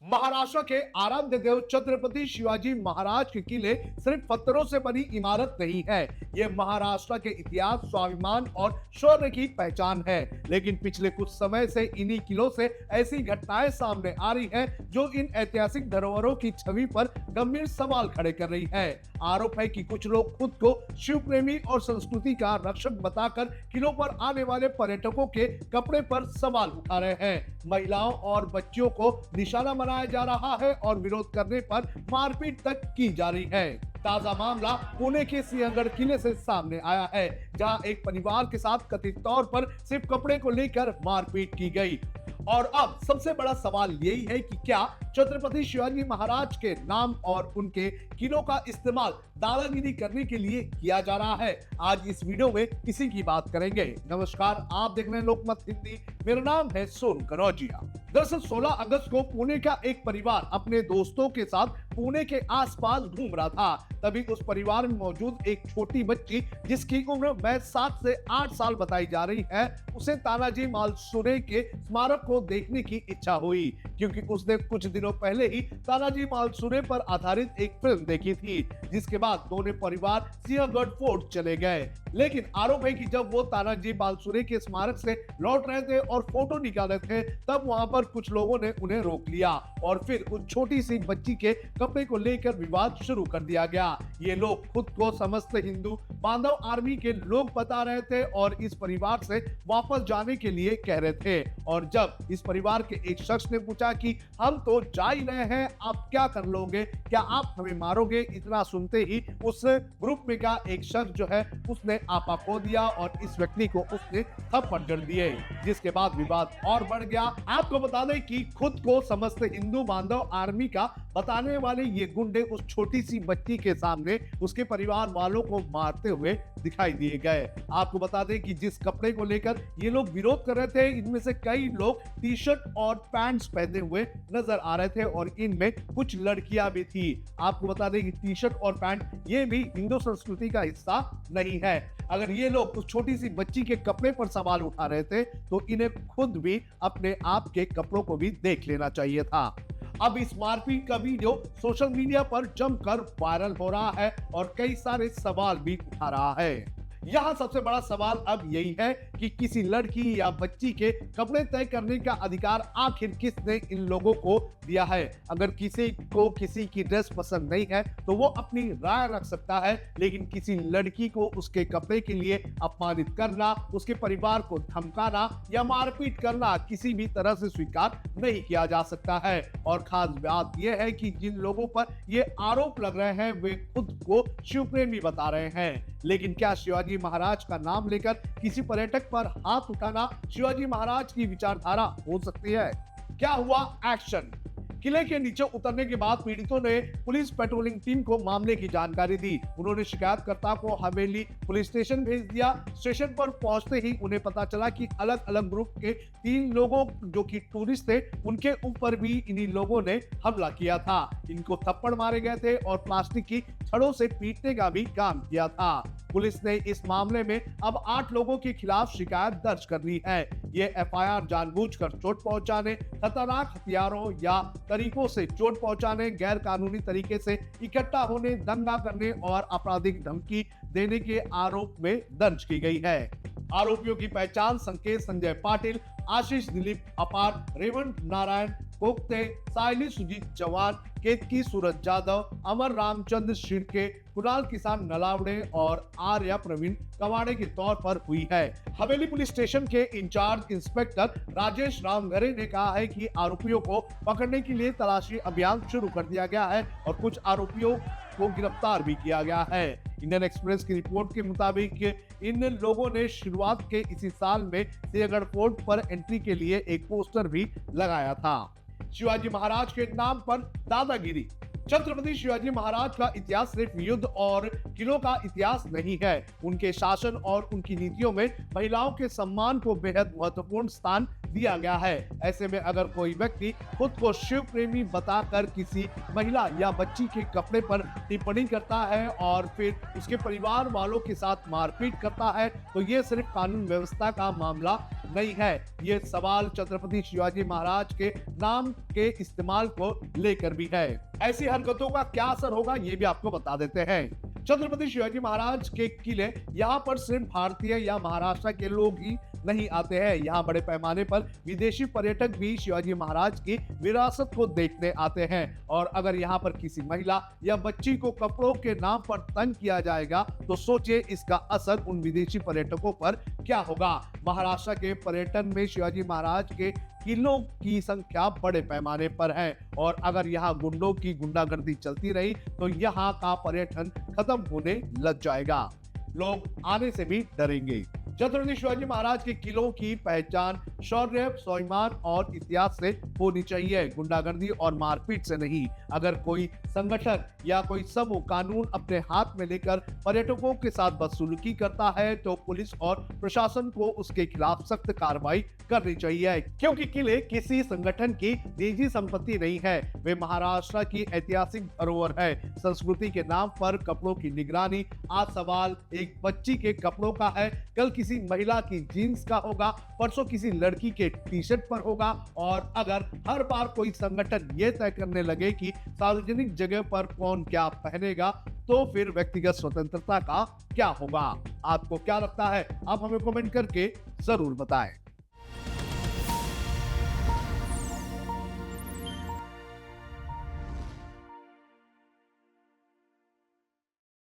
महाराष्ट्र के आराध्य देव छत्रपति शिवाजी महाराज के किले सिर्फ पत्थरों से बनी इमारत नहीं है। ये महाराष्ट्र के इतिहास, स्वाभिमान और शौर्य की पहचान है। लेकिन पिछले कुछ समय से इन्हीं किलों से ऐसी घटनाएं सामने आ रही हैं जो इन ऐतिहासिक धरोहरों की छवि पर गंभीर सवाल खड़े कर रही है। आरोप है कि कुछ लोग खुद को शिव प्रेमी और संस्कृति का रक्षक बताकर किलों पर आने वाले पर्यटकों के कपड़े पर सवाल उठा रहे हैं। महिलाओं और बच्चियों को निशाना बनाया जा रहा है और विरोध करने पर मारपीट तक की जा रही है। ताजा मामला पुणे के सिंहगढ़ किले से सामने आया है, जहां एक परिवार के साथ कथित तौर पर सिर्फ कपड़े को लेकर मारपीट की गई। और अब सबसे बड़ा सवाल यही है कि क्या छत्रपति शिवाजी महाराज के नाम और उनके किलों का इस्तेमाल दादागिरी करने के लिए किया जा रहा है। आज इस वीडियो में इसी की बात करेंगे। नमस्कार, आप देख रहे हैं लोकमत हिंदी। मेरा नाम है सोनू कनौजिया। दरअसल 16 अगस्त को पुणे का एक परिवार अपने दोस्तों के साथ पुणे के आसपास घूम रहा था। तभी उस परिवार में मौजूद एक छोटी बच्ची, जिसकी उम्र महज 7 से 8 साल बताई जा रही है, उसे तानाजी मालुसरे के स्मारक को देखने की इच्छा हुई, क्योंकि उसने कुछ दिनों पहले ही तानाजी मालुसरे पर आधारित एक फिल्म देखी थी। जिसके बाद दोनों परिवार सिंहगढ़ फोर्ट चले गए। लेकिन आरोप है कि जब वो तानाजी मालुसरे के स्मारक से लौट रहे थे और फोटो निकाल रहे थे, तब वहां पर कुछ लोगों ने उन्हें रोक लिया और फिर उस छोटी सी बच्ची के कपड़े को लेकर विवाद शुरू कर दिया गया। ये लोग खुद को समस्त हिंदू बांधव आर्मी के लोग बता रहे थे और इस परिवार से वापस जाने के लिए कह रहे थे। और जब इस परिवार के एक शख्स ने पूछा कि हम तो जा ही रहे हैं, आप क्या कर लोगे, क्या आप हमें मारोगे, इतना सुनते ही उस ग्रुप में का एक शख्स जो है उसने आपा खो दिया और इस व्यक्ति को उसने थप्पड़ जड़ दिए, जिसके बाद विवाद और बढ़ गया। आपको बता दें कि खुद को समस्त हिंदू बांधव आर्मी का बताने वाले ये गुंडे उस छोटी सी बच्ची के सामने उसके परिवार वालों को मारते हुए दिखाई दिए गए। आपको बता दें कि जिस कपड़े को लेकर ये लोग विरोध कर रहे थे, इनमें से कई लोग टी शर्ट और पैंट्स पहने हुए नजर आ रहे थे और इनमें कुछ लड़कियां भी थी। आपको बता दें कि टी शर्ट और पैंट ये भी हिंदू संस्कृति का हिस्सा नहीं है। अगर ये लोग उस छोटी सी बच्ची के कपड़े पर सवाल उठा रहे थे, तो इन्हें खुद भी अपने आप के कपड़ों को भी देख लेना चाहिए था। अब इस मारपीट का वीडियो सोशल मीडिया पर जमकर वायरल हो रहा है और कई सारे सवाल भी उठा रहा है। यहाँ सबसे बड़ा सवाल अब यही है कि किसी लड़की या बच्ची के कपड़े तय करने का अधिकार आखिर किसने इन लोगों को दिया है। अगर किसी को किसी की ड्रेस पसंद नहीं है तो वो अपनी राय रख सकता है, लेकिन किसी लड़की को उसके कपड़े के लिए अपमानित करना, उसके परिवार को धमकाना या मारपीट करना किसी भी तरह से स्वीकार नहीं किया जा सकता है। और खास बात यह है कि जिन लोगों पर ये आरोप लग रहे हैं वे खुद को शिव प्रेमी बता रहे हैं। लेकिन क्या शिवाजी महाराज का नाम लेकर किसी पर्यटक पर हाथ उठाना शिवाजी महाराज की विचारधारा हो सकती है? क्या हुआ एक्शन? किले के नीचे उतरने के बाद पीड़ितों ने पुलिस पेट्रोलिंग टीम को मामले की जानकारी दी। उन्होंने शिकायतकर्ता को हवेली पुलिस स्टेशन भेज दिया। स्टेशन पर पहुंचते ही उन्हें पता चला कि अलग अलग ग्रुप के 3 लोगों जो कि टूरिस्ट थे, उनके ऊपर भी इन्हीं लोगों ने हमला किया था। इनको थप्पड़ मारे गए थे और प्लास्टिक की छड़ों से पीटने का भी काम किया था। पुलिस ने इस मामले में अब 8 लोगों के खिलाफ शिकायत दर्ज कर ली है। ये एफआईआर जानबूझकर चोट पहुंचाने, खतरनाक हथियारों या तरीकों से चोट पहुंचाने, गैर कानूनी तरीके से इकट्ठा होने, दंगा करने और आपराधिक धमकी देने के आरोप में दर्ज की गई है। आरोपियों की पहचान संकेत संजय पाटिल, आशीष दिलीप अपार, रेवंत नारायण कोकते, साइली सुजीत चौहान, केतकी सूरज जाधव, अमर रामचंद्र शिर्के, कुणाल किसान नलावड़े और आर्या प्रवीण कवाड़े के तौर पर हुई है। हवेली पुलिस स्टेशन के इंचार्ज इंस्पेक्टर राजेश रामघरे ने कहा है कि आरोपियों को पकड़ने के लिए तलाशी अभियान शुरू कर दिया गया है और कुछ आरोपियों को गिरफ्तार भी किया गया है। इंडियन एक्सप्रेस की रिपोर्ट के मुताबिक इन लोगों ने शुरुआत के इसी साल में सिंहगढ़ फोर्ट पर एंट्री के लिए एक पोस्टर भी लगाया था। शिवाजी महाराज के नाम पर दादागिरी। छत्रपति शिवाजी महाराज का इतिहास सिर्फ युद्ध और किलों का इतिहास नहीं है। उनके शासन और उनकी नीतियों में महिलाओं के सम्मान को बेहद महत्वपूर्ण स्थान दिया गया है। ऐसे में अगर कोई व्यक्ति खुद को शिव प्रेमी बताकर किसी महिला या बच्ची के कपड़े पर टिप्पणी करता है और फिर उसके परिवार वालों के साथ मारपीट करता है, तो ये सिर्फ कानून व्यवस्था का मामला नहीं है, ये सवाल छत्रपति शिवाजी महाराज के नाम के इस्तेमाल को लेकर भी है। ऐसी हरकतों का क्या असर होगा ये भी आपको बता देते हैं। छत्रपति शिवाजी महाराज के किले यहाँ पर सिर्फ भारतीय या महाराष्ट्र के लोग ही नहीं आते हैं, यहाँ बड़े पैमाने पर विदेशी पर्यटक भी शिवाजी महाराज की विरासत को देखने आते हैं। और अगर यहाँ पर किसी महिला या बच्ची को कपड़ों के नाम पर तंग किया जाएगा तो सोचिए इसका असर उन विदेशी पर्यटकों पर क्या होगा। महाराष्ट्र के पर्यटन में शिवाजी महाराज के किलों की संख्या बड़े पैमाने पर है और अगर यहाँ गुंडों की गुंडागर्दी चलती रही तो यहाँ का पर्यटन खत्म होने लग जाएगा, लोग आने से भी डरेंगे। छत्रपति शिवाजी महाराज के किलों की पहचान शौर्य, स्वाभिमान और इतिहास से होनी चाहिए, गुंडागर्दी और मारपीट से नहीं। अगर कोई संगठन या कोई समूह कानून अपने हाथ में लेकर पर्यटकों के साथ बदसलूकी करता है तो पुलिस और प्रशासन को उसके खिलाफ सख्त कार्रवाई करनी चाहिए, क्योंकि किले किसी संगठन की निजी संपत्ति नहीं है, वे महाराष्ट्र की ऐतिहासिक धरोहर है। संस्कृति के नाम पर कपड़ों की निगरानी, आज सवाल एक बच्ची के कपड़ों का है, कल किसी महिला की जीन्स का होगा, परसों किसी लड़की के टी शर्ट पर होगा। और अगर हर बार कोई संगठन ये तय करने लगे कि सार्वजनिक जगह पर कौन क्या पहनेगा तो फिर व्यक्तिगत स्वतंत्रता का क्या होगा। आपको क्या लगता है, आप हमें कमेंट करके जरूर बताएं।